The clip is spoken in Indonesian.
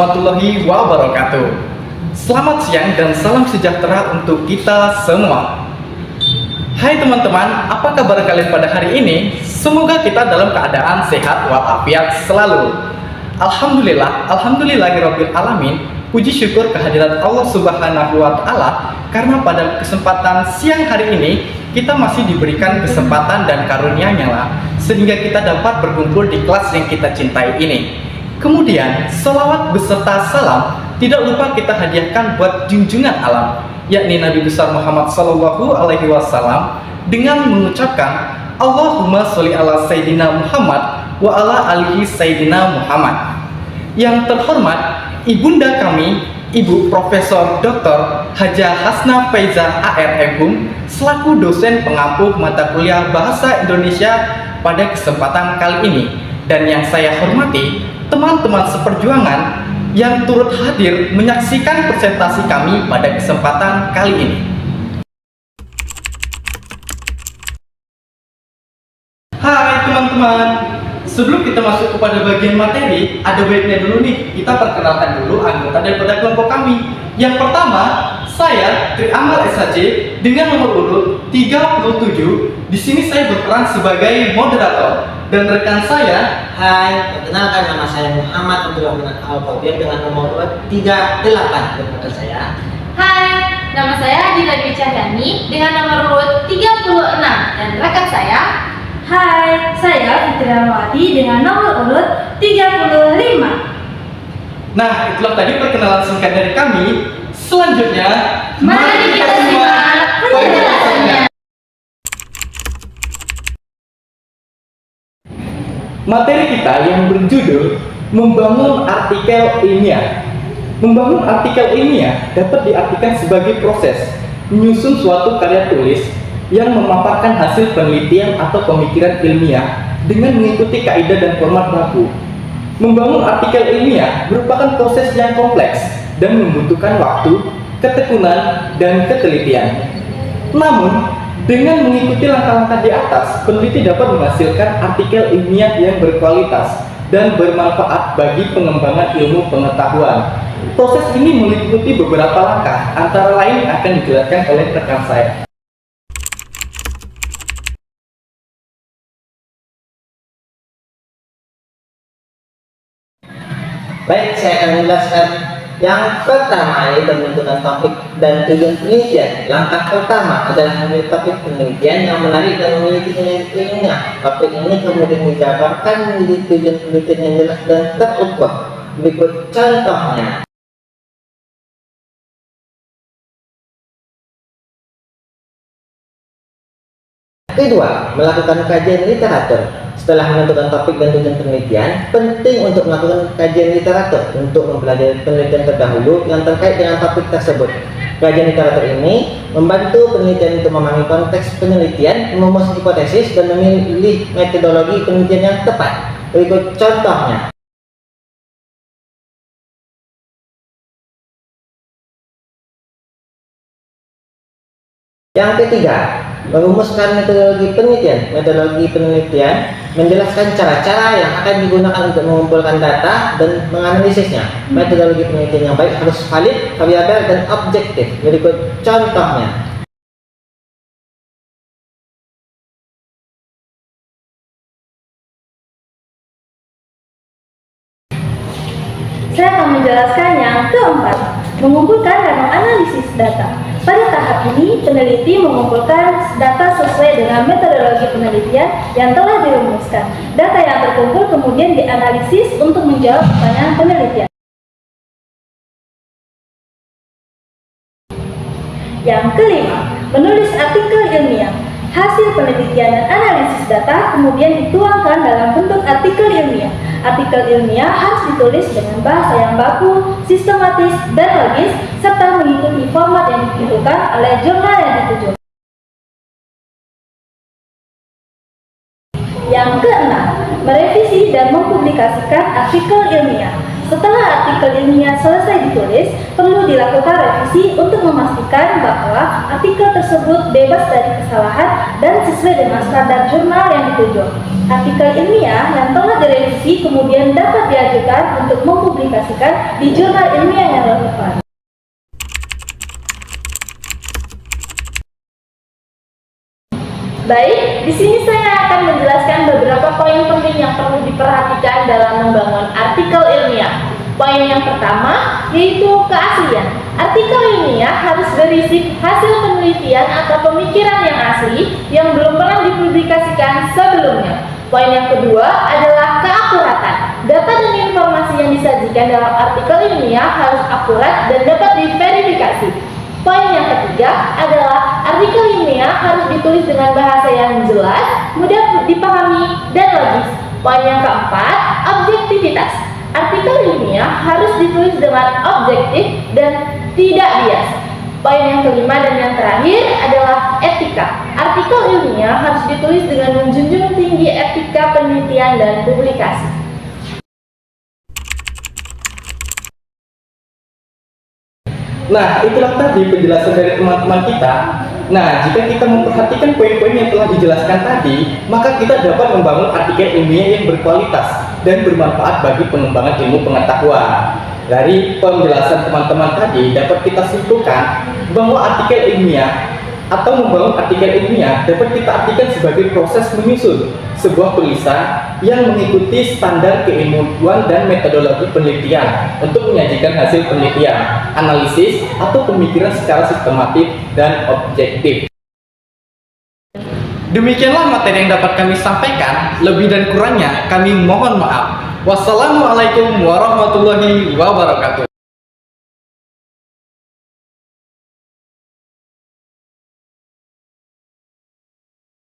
warahmatullahi wabarakatuh. Selamat siang dan salam sejahtera untuk kita semua. Hai teman-teman, apa kabar kalian pada hari ini? Semoga kita dalam keadaan sehat walafiat selalu. Alhamdulillahirabbil alamin. Puji syukur kehadirat Allah Subhanahu wa taala karena pada kesempatan siang hari ini kita masih diberikan kesempatan dan karunia-Nya lah sehingga kita dapat berkumpul di kelas yang kita cintai ini. Kemudian, selawat beserta salam tidak lupa kita hadiahkan buat junjungan alam, yakni Nabi besar Muhammad Sallallahu Alaihi Wasallam dengan mengucapkan Allahumma sholli ala Sayyidina Muhammad wa ala alihi Sayyidina Muhammad. Yang terhormat Ibunda kami, Ibu Profesor Dr. Hajah Hasna Faiza ARMHum selaku dosen pengampu mata kuliah Bahasa Indonesia pada kesempatan kali ini. Dan yang saya hormati, teman-teman seperjuangan yang turut hadir menyaksikan presentasi kami pada kesempatan kali ini. Hai teman-teman, sebelum kita masuk kepada bagian materi, ada baiknya dulu nih kita perkenalkan dulu anggota daripada kelompok kami. Yang pertama, saya Tri Amal SHJ dengan nomor urut 37. Di sini saya berperan sebagai moderator. Dan rekan saya, hai, perkenalkan nama saya Muhammad Abdurrahman Al-Qobir dengan nomor urut 38 rekan saya. Hai, nama saya Dila Dwi Cahyani dengan nomor urut 36 dan rekan saya. Hai, saya Fitri Rahmawati dengan nomor urut 35. Nah, itulah tadi perkenalan singkat dari kami. Selanjutnya, Mari kita simak penjelasannya. Materi kita yang berjudul Membangun Artikel Ilmiah. Membangun artikel ilmiah dapat diartikan sebagai proses menyusun suatu karya tulis yang memaparkan hasil penelitian atau pemikiran ilmiah dengan mengikuti kaidah dan format baku. Membangun artikel ilmiah merupakan proses yang kompleks dan membutuhkan waktu, ketekunan, dan ketelitian. Namun, dengan mengikuti langkah-langkah di atas, peneliti dapat menghasilkan artikel ilmiah yang berkualitas dan bermanfaat bagi pengembangan ilmu pengetahuan. Proses ini meliputi beberapa langkah, antara lain akan dijelaskan oleh rekan saya. Baik, saya akan menjelaskan. Yang pertama yaitu menentukan topik dan tujuan penelitian. Langkah pertama adalah memilih topik penelitian yang menarik dan memiliki nilai ilmiah. Topik ini kemudian dijabarkan menjadi tujuan penelitian yang jelas dan terukur. Berikut contohnya. Kedua, melakukan kajian literatur. Setelah menentukan topik dan tujuan penelitian, penting untuk melakukan kajian literatur untuk mempelajari penelitian terdahulu yang terkait dengan topik tersebut. Kajian literatur ini membantu penelitian untuk memahami konteks penelitian, merumus hipotesis, dan memilih metodologi penelitian yang tepat. Berikut contohnya. Yang ketiga, merumuskan metodologi penelitian. Metodologi penelitian menjelaskan cara-cara yang akan digunakan untuk mengumpulkan data dan menganalisisnya. Metodologi penelitian yang baik harus valid, variabel, dan objektif. Berikut contohnya. Saya akan menjelaskan yang keempat, mengumpulkan dan menganalisis data. Pada tahap ini, peneliti mengumpulkan data sesuai dengan metodologi penelitian yang telah dirumuskan. Data yang terkumpul kemudian dianalisis untuk menjawab pertanyaan penelitian. Yang kelima, menulis artikel ilmiah. Hasil penelitian dan analisis data kemudian dituangkan dalam bentuk artikel ilmiah. Artikel ilmiah harus ditulis dengan bahasa yang baku, sistematis, dan logis, serta mengikuti format yang dibutuhkan oleh jurnal yang dituju. Yang keenam, merevisi dan mempublikasikan artikel ilmiah. Setelah artikel ilmiah selesai ditulis, perlu dilakukan revisi untuk memastikan bahwa artikel tersebut bebas dari kesalahan dan sesuai dengan standar jurnal yang dituju. Artikel ilmiah yang telah direvisi kemudian dapat diajukan untuk mempublikasikan di jurnal ilmiah yang relevan. Baik, di sini saya akan menjelaskan beberapa poin penting yang perlu diperhatikan dalam membangun artikel ilmiah. Poin yang pertama yaitu keaslian. Artikel ilmiah harus berisi hasil penelitian atau pemikiran yang asli yang belum pernah dipublikasikan sebelumnya. Poin yang kedua adalah keakuratan. Data dan informasi yang disajikan dalam artikel ilmiah harus akurat dan dapat diverifikasi. Poin yang ketiga adalah artikel ilmiah harus ditulis dengan bahasa yang jelas, mudah dipahami, dan logis. Poin yang keempat, objektivitas. Artikel ilmiah harus ditulis dengan objektif dan tidak bias. Poin yang kelima dan yang terakhir adalah etika. Artikel ilmiah harus ditulis dengan menjunjung tinggi etika penelitian dan publikasi. Nah, itulah tadi penjelasan dari teman-teman kita. Nah, jika kita memperhatikan poin-poin yang telah dijelaskan tadi, maka kita dapat membangun artikel ilmiah yang berkualitas dan bermanfaat bagi pengembangan ilmu pengetahuan. Dari penjelasan teman-teman tadi, dapat kita simpulkan bahwa artikel ilmiah atau membangun artikel ilmiah dapat kita artikan sebagai proses menyusun sebuah tulisan yang mengikuti standar keilmuan dan metodologi penelitian untuk menyajikan hasil penelitian, analisis, atau pemikiran secara sistematis dan objektif. Demikianlah materi yang dapat kami sampaikan. Lebih dan kurangnya kami mohon maaf. Wassalamualaikum warahmatullahi wabarakatuh.